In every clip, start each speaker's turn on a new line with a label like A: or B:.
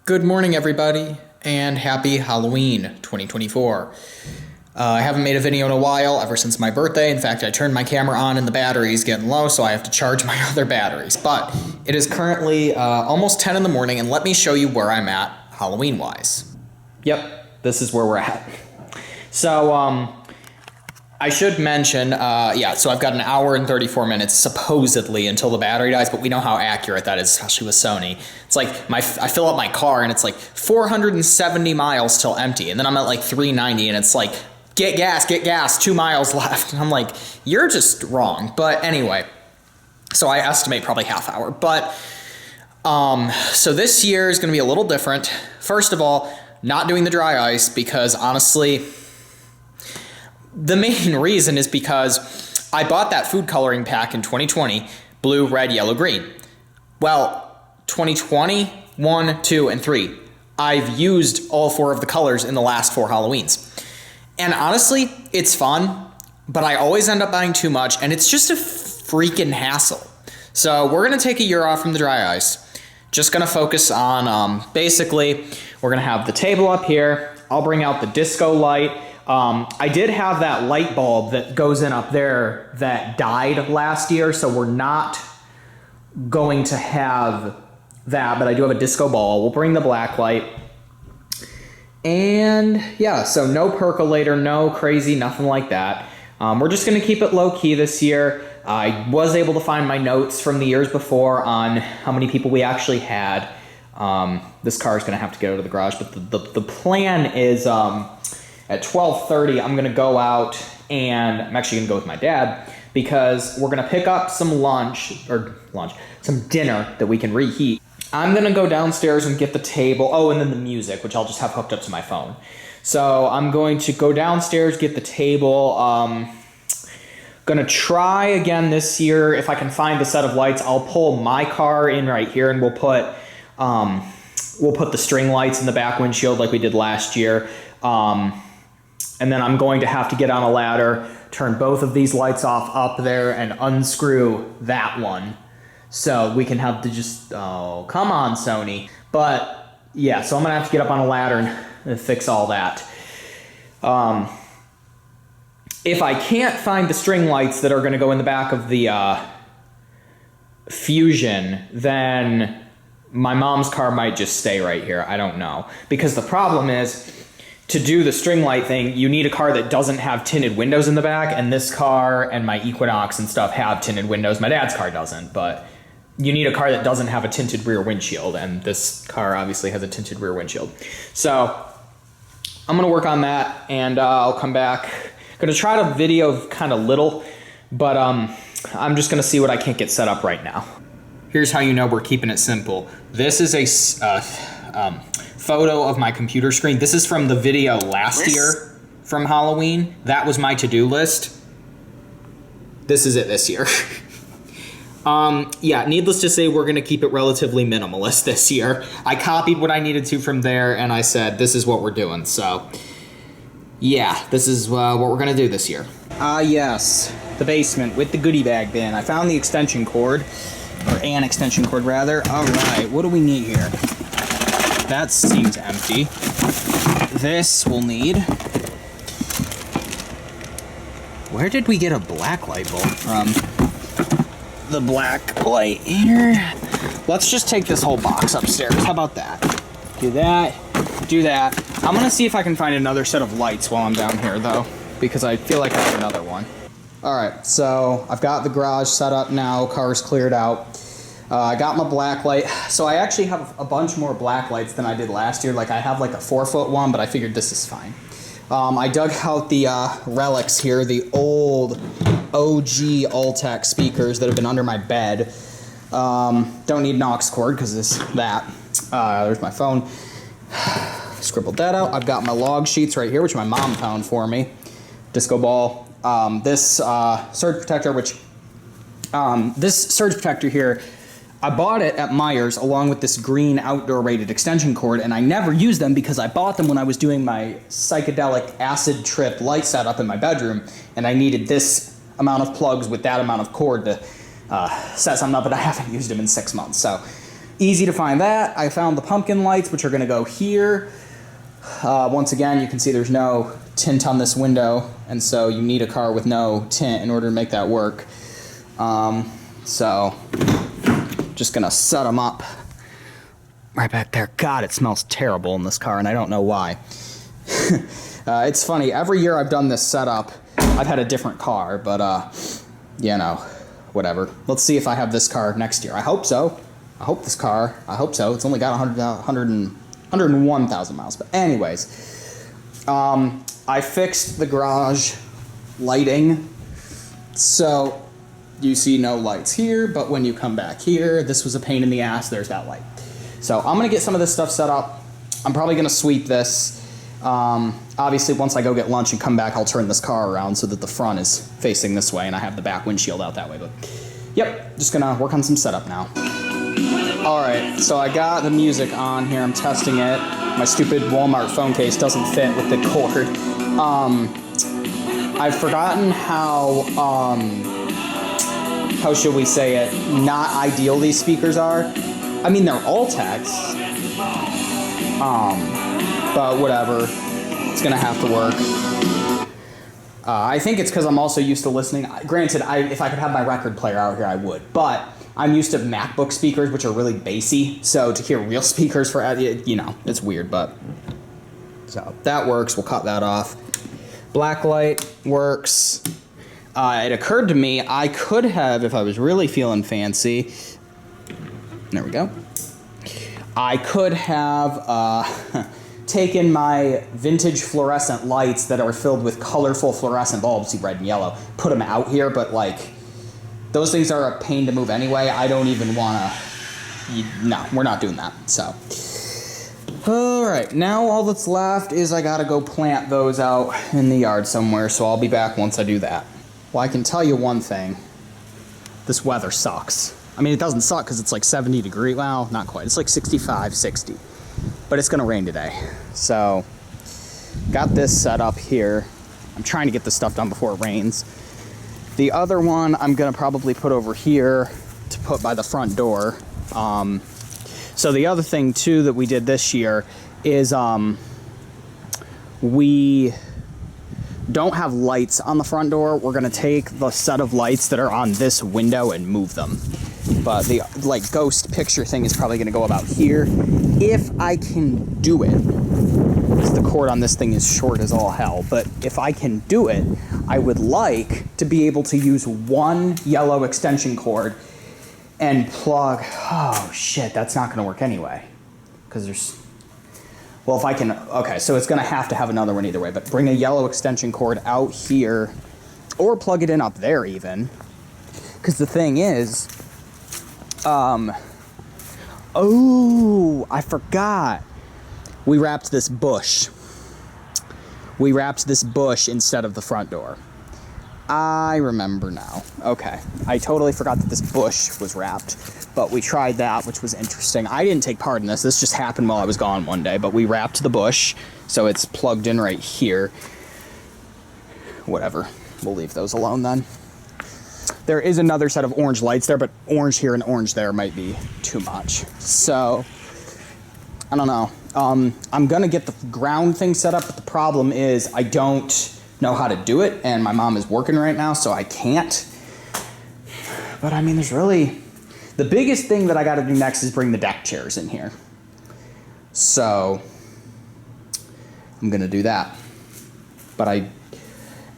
A: Good morning, everybody, and happy Halloween 2024. I haven't made a video in a while, ever since my birthday. In fact, I turned my camera on and the battery's getting low, so I have to charge my other batteries. But it is currently almost 10 in the morning, and let me show you where I'm at Halloween-wise. Yep, this is where we're at. So, I should mention, so I've got an hour and 34 minutes, supposedly, until the battery dies, but we know how accurate that is, especially with Sony. It's like, I fill up my car, and it's like 470 miles till empty, and then I'm at like 390, and it's like, get gas, 2 miles left. And I'm like, you're just wrong. But anyway, so I estimate probably half hour. But, so this year is going to be a little different. First of all, not doing the dry ice, because honestly, the main reason is because I bought that food coloring pack in 2020, blue, red, yellow, green. Well, 2020, 1, 2, and 3, I've used all 4 of the colors in the last 4 Halloweens. And honestly, it's fun, but I always end up buying too much, and it's just a freaking hassle. So we're going to take a year off from the dry ice. Just going to focus on, basically, we're going to have the table up here. I'll bring out the disco light. I did have that light bulb that goes in up there that died last year, so we're not going to have that, but I do have a disco ball. We'll bring the black light. And yeah, so no percolator, no crazy, nothing like that. We're just going to keep it low-key this year. I was able to find my notes from the years before on how many people we actually had. This car is going to have to go to the garage, but the plan is... at 12:30, I'm going to go out, and I'm actually going to go with my dad, because we're going to pick up some some dinner that we can reheat. I'm going to go downstairs and get the table. Oh, and then the music, which I'll just have hooked up to my phone. So I'm going to go downstairs, get the table. Going to try again this year. If I can find the set of lights, I'll pull my car in right here, and we'll put the string lights in the back windshield like we did last year. And then I'm going to have to get on a ladder, turn both of these lights off up there, and unscrew that one. So we can have to just, oh, come on, Sony. But, yeah, so I'm going to have to get up on a ladder and fix all that. If I can't find the string lights that are going to go in the back of the Fusion, then my mom's car might just stay right here. I don't know. Because the problem is, to do the string light thing, you need a car that doesn't have tinted windows in the back, and this car and my Equinox and stuff have tinted windows. My dad's car doesn't, but you need a car that doesn't have a tinted rear windshield, and this car obviously has a tinted rear windshield. So I'm going to work on that, and I'll come back. I'm going to try to video kind of little, but I'm just going to see what I can't get set up right now. Here's how you know we're keeping it simple. This is a... photo of my computer screen. This is from the video last year from Halloween. That was my to-do list. This is it this year. Yeah, needless to say, we're going to keep it relatively minimalist this year. I copied what I needed to from there, and I said, this is what we're doing. So, yeah, this is what we're going to do this year.
B: Yes, the basement with the goodie bag bin. I found the extension cord, or an extension cord rather. All right, what do we need here? That seems empty. This we'll need. Where did we get a black light bulb from? The black light here. Let's just take this whole box upstairs. How about that? Do that. Do that. I'm going to see if I can find another set of lights while I'm down here, though, because I feel like I have another one. All right, so I've got the garage set up now. Car's cleared out. I got my black light. So I actually have a bunch more black lights than I did last year. Like I have like a 4-foot one, but I figured this is fine. I dug out the relics here, the old OG Altec speakers that have been under my bed. Don't need an aux cord because there's my phone. Scribbled that out. I've got my log sheets right here, which my mom found for me. Disco ball. This surge protector, this surge protector here, I bought it at Meijer's along with this green outdoor rated extension cord, and I never used them because I bought them when I was doing my psychedelic acid trip light setup in my bedroom, and I needed this amount of plugs with that amount of cord to set something up, but I haven't used them in 6 months. So
A: Easy to find that. I found the pumpkin lights, which are going to go here. Once again, you can see there's no tint on this window, and so you need a car with no tint in order to make that work. So just going to set them up right back there. God, it smells terrible in this car, and I don't know why. It's funny. Every year I've done this setup, I've had a different car, but, you know, whatever. Let's see if I have this car next year. I hope so. I hope so. It's only got 101,000 miles. But anyways, I fixed the garage lighting. So you see no lights here, but when you come back here, this was a pain in the ass. There's that light. So I'm going to get some of this stuff set up. I'm probably going to sweep this. Obviously, once I go get lunch and come back, I'll turn this car around so that the front is facing this way and I have the back windshield out that way. But yep, just going to work on some setup now. Alright, so I got the music on here, I'm testing it. My stupid Walmart phone case doesn't fit with the cord. I've forgotten how should we say it, not ideal these speakers are. I mean, they're all text. But whatever, it's gonna have to work. I think it's because I'm also used to listening. Granted, if I could have my record player out here, I would, but I'm used to MacBook speakers, which are really bassy, so to hear real speakers for, you know, it's weird, but... So, that works, we'll cut that off. Blacklight works. It occurred to me, I could have, if I was really feeling fancy... There we go. I could have taken my vintage fluorescent lights that are filled with colorful fluorescent bulbs, see red and yellow, put them out here, but like... Those things are a pain to move anyway. I don't even want to... No, we're not doing that, so... Alright, now all that's left is I gotta go plant those out in the yard somewhere, so I'll be back once I do that. Well, I can tell you one thing. This weather sucks. I mean, it doesn't suck because it's like 70 degrees. Well, not quite. It's like 65, 60. But it's gonna rain today. So, got this set up here. I'm trying to get this stuff done before it rains. The other one I'm going to probably put over here to put by the front door. So the other thing, too, that we did this year is we don't have lights on the front door. We're going to take the set of lights that are on this window and move them. But the like ghost picture thing is probably going to go about here. If I can do it. Because the cord on this thing is short as all hell. But if I can do it, I would like to be able to use one yellow extension cord and plug... Oh, shit, that's not going to work anyway. Because there's... Well, if I can... Okay, so it's going to have another one either way. But bring a yellow extension cord out here. Or plug it in up there, even. Because the thing is... Oh, I forgot. We wrapped this bush. We wrapped this bush instead of the front door. I remember now. Okay. I totally forgot that this bush was wrapped, but we tried that, which was interesting. I didn't take part in this. This just happened while I was gone one day, but we wrapped the bush, so it's plugged in right here. Whatever. We'll leave those alone then. There is another set of orange lights there, but orange here and orange there might be too much. So, I don't know. I'm gonna get the ground thing set up, but the problem is I don't know how to do it, and my mom is working right now, so I can't. But I mean, there's really... The biggest thing that I gotta do next is bring the deck chairs in here. So, I'm gonna do that. But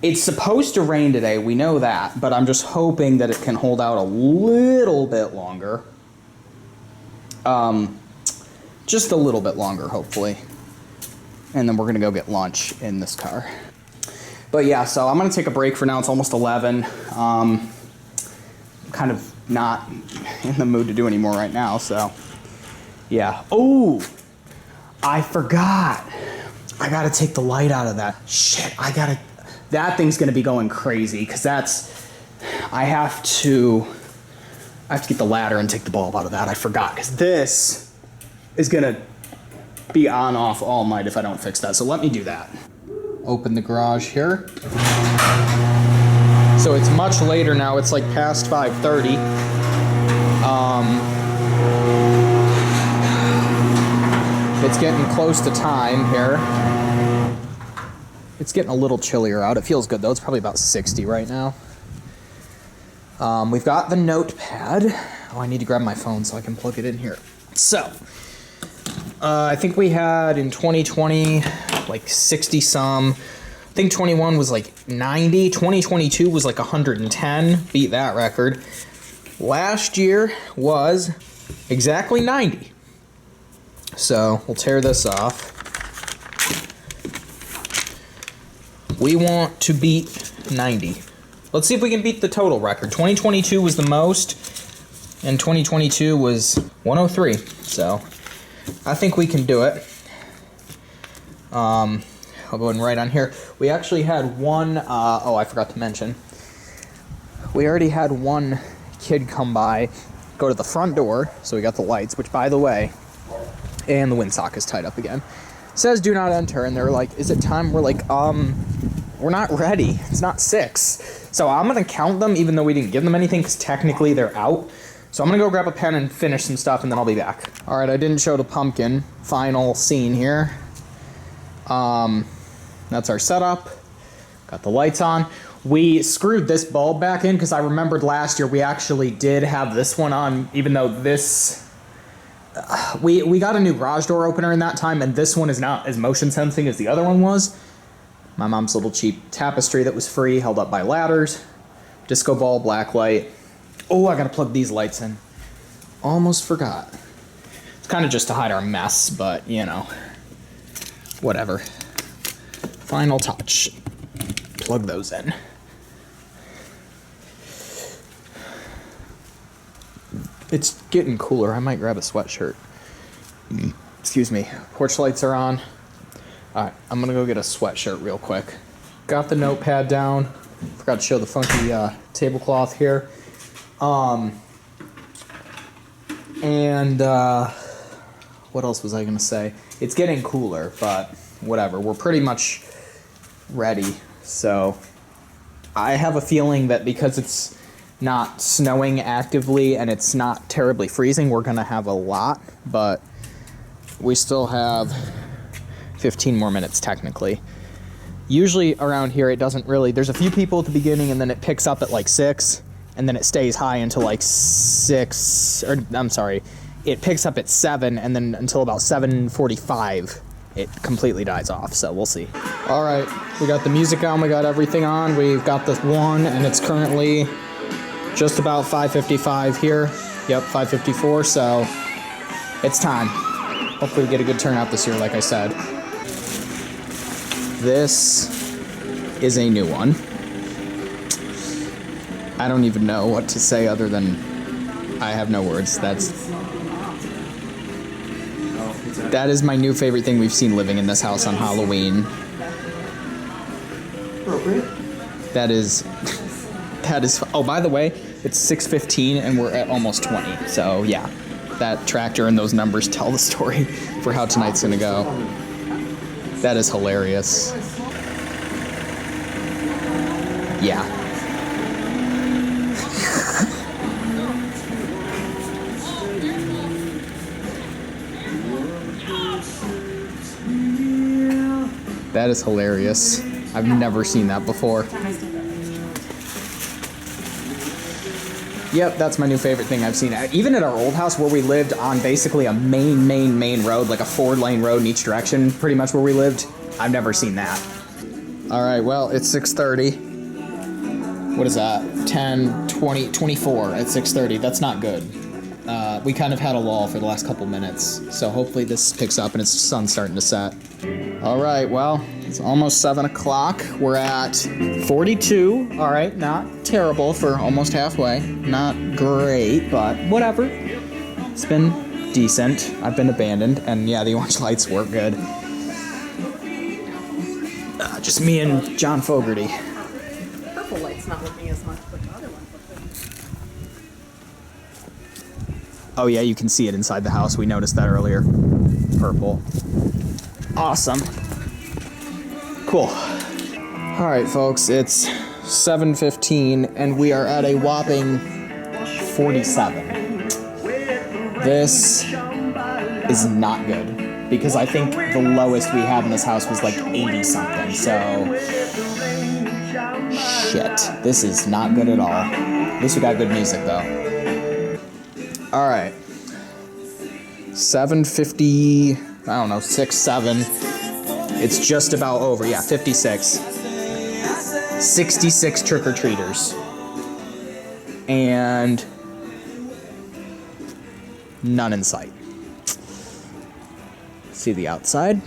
A: it's supposed to rain today, we know that, but I'm just hoping that it can hold out a little bit longer. Just a little bit longer, hopefully. And then we're gonna go get lunch in this car. But yeah, so I'm gonna take a break for now. It's almost 11. I'm kind of not in the mood to do any more right now, so yeah. Oh, I forgot. I gotta take the light out of that. Shit, that thing's gonna be going crazy, because I have to get the ladder and take the bulb out of that. I forgot, because this is gonna be on off all night if I don't fix that. So let me do that. Open the garage here. So it's much later now. It's like past 5:30. It's getting close to time here. It's getting a little chillier out. It feels good though. It's probably about 60 right now. We've got the notepad. Oh, I need to grab my phone so I can plug it in here. So, I think we had in 2020 like 60 some. I think 21 was like 90. 2022 was like 110. Beat that record. Last year was exactly 90. So we'll tear this off. We want to beat 90. Let's see if we can beat the total record. 2022 was the most, and 2022 was 103. So I think we can do it. I'll go ahead and write on here. We actually had one, oh, I forgot to mention. We already had one kid come by, go to the front door, so we got the lights, which by the way, and the windsock is tied up again. It says do not enter, and they're like, is it time? We're like, we're not ready. It's not 6. So I'm gonna count them even though we didn't give them anything because technically they're out. So I'm gonna go grab a pen and finish some stuff and then I'll be back. All right, I didn't show the pumpkin. Final scene here. That's our setup. Got the lights on. We screwed this bulb back in because I remembered last year we actually did have this one on, even though this, we got a new garage door opener in that time and this one is not as motion sensing as the other one was. My mom's little cheap tapestry that was free, held up by ladders. Disco ball, black light. Oh, I gotta plug these lights in. Almost forgot. It's kind of just to hide our mess, but you know, whatever. Final touch. Plug those in. It's getting cooler. I might grab a sweatshirt. Excuse me. Porch lights are on. Alright, I'm gonna go get a sweatshirt real quick. Got the notepad down. Forgot to show the funky tablecloth here. What else was I gonna say? It's getting cooler, but whatever. We're pretty much ready. So I have a feeling that because it's not snowing actively and it's not terribly freezing, we're gonna have a lot, but we still have 15 more minutes technically. Usually around here it doesn't really, there's a few people at the beginning and then it picks up at like 6 and then it stays high until like 6, or I'm sorry, it picks up at 7 and then until about 7:45 it completely dies off, so we'll see. All right, we got the music on, we got everything on, we've got this one and it's currently just about 5:55 here. Yep, 5:54, so it's time. Hopefully we get a good turnout this year, like I said. This is a new one. I don't even know what to say other than I have no words. That is my new favorite thing we've seen living in this house on Halloween. That is, oh, by the way, it's 6:15 and we're at almost 20. So yeah, that tractor and those numbers tell the story for how tonight's gonna go. That is hilarious. Yeah. That is hilarious. I've never seen that before. Yep, that's my new favorite thing I've seen. Even at our old house where we lived on basically a main road, like a 4-lane road in each direction, pretty much where we lived, I've never seen that. All right, well, it's 6:30. What is that? 10, 20, 24 at 6:30. That's not good. We kind of had a lull for the last couple minutes, so hopefully this picks up and it's sun's starting to set. All right, well, it's almost 7 o'clock. We're at 42. All right, not terrible for almost halfway. Not great, but whatever. It's been decent. I've been abandoned, and yeah, the orange lights work good. Just me and John Fogerty.
C: Purple light's not working as much, but the other one.
A: Oh yeah, you can see it inside the house. We noticed that earlier. Purple. Awesome. Cool. All right, folks, it's 7:15 and we are at a whopping 47. This is not good. because I think the lowest we had in this house was like 80 something, so shit, this is not good at all. At least we got good music though. Alright, 7:50, I don't know, 6, 7, it's just about over, yeah, 56, 66 trick-or-treaters, and none in sight. See the outside.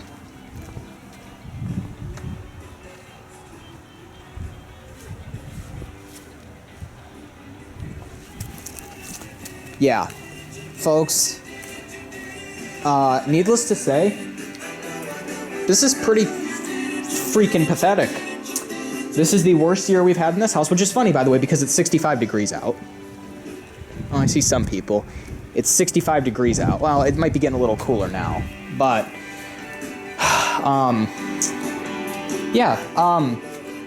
A: Yeah, folks, needless to say, this is pretty freaking pathetic. This is the worst year we've had in this house, which is funny, by the way, because it's 65 degrees out. Oh, I see some people. It's 65 degrees out. Well, it might be getting a little cooler now, but,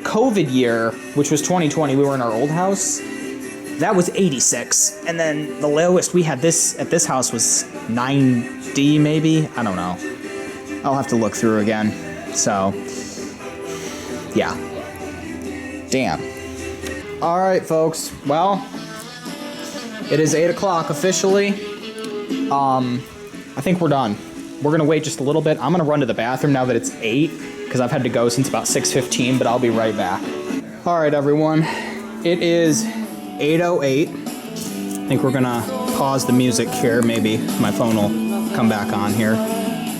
A: COVID year, which was 2020, we were in our old house, that was 86, and then the lowest we had at this house was 90, maybe? I don't know. I'll have to look through again, so, yeah. Damn. Alright, folks, well, it is 8 o'clock officially. I think we're done. We're gonna wait just a little bit. I'm gonna run to the bathroom now that it's 8, because I've had to go since about 6:15, but I'll be right back. Alright, everyone. It is 8:08. I think we're gonna pause the music here. Maybe my phone will come back on here.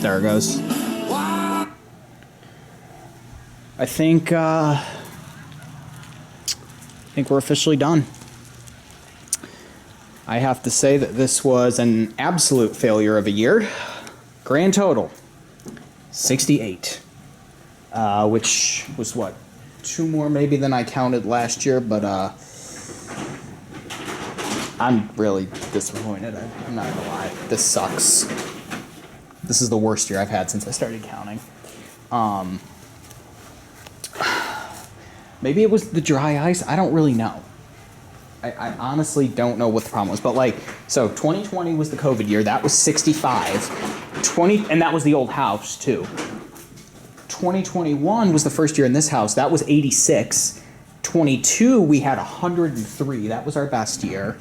A: There it goes. I think we're officially done. I have to say that this was an absolute failure of a year. Grand total, 68. Which was what? 2 more maybe than I counted last year, but I'm really disappointed. I'm not gonna lie. This sucks. This is the worst year I've had since I started counting. Maybe it was the dry ice. I don't really know. I honestly don't know what the problem was. But like, so 2020 was the COVID year. That was 65. And that was the old house too. 2021 was the first year in this house. That was 86. 22 we had 103. That was our best year.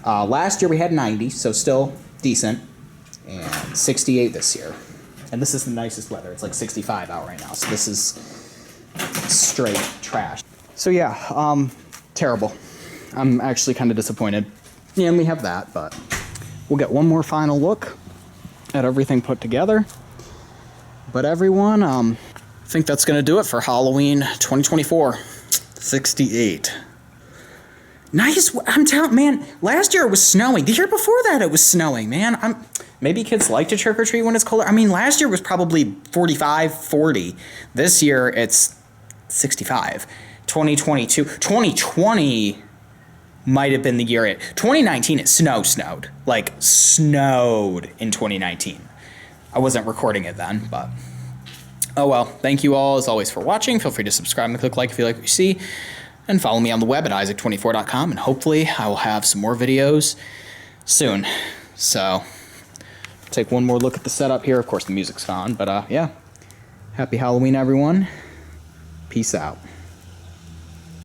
A: Last year we had 90, so still decent. And 68 this year. And this is the nicest weather. It's like 65 out right now. So this is straight trash. So yeah, terrible. I'm actually kind of disappointed. Yeah, and we have that, but we'll get one more final look at everything put together. But everyone, I think that's going to do it for Halloween 2024. 68. Nice. I'm telling, man, last year it was snowing. The year before that it was snowing, man. Maybe kids like to trick or treat when it's colder. I mean, last year was probably 45, 40. This year it's 65. 2020 might have been the year 2019 it snowed. Like, snowed in 2019. I wasn't recording it then, but oh well. Thank you all, as always, for watching. Feel free to subscribe and click like if you like what you see. And follow me on the web at isaac24.com, and hopefully I will have some more videos soon. So, take one more look at the setup here. Of course, the music's on, but yeah. Happy Halloween, everyone. Peace out.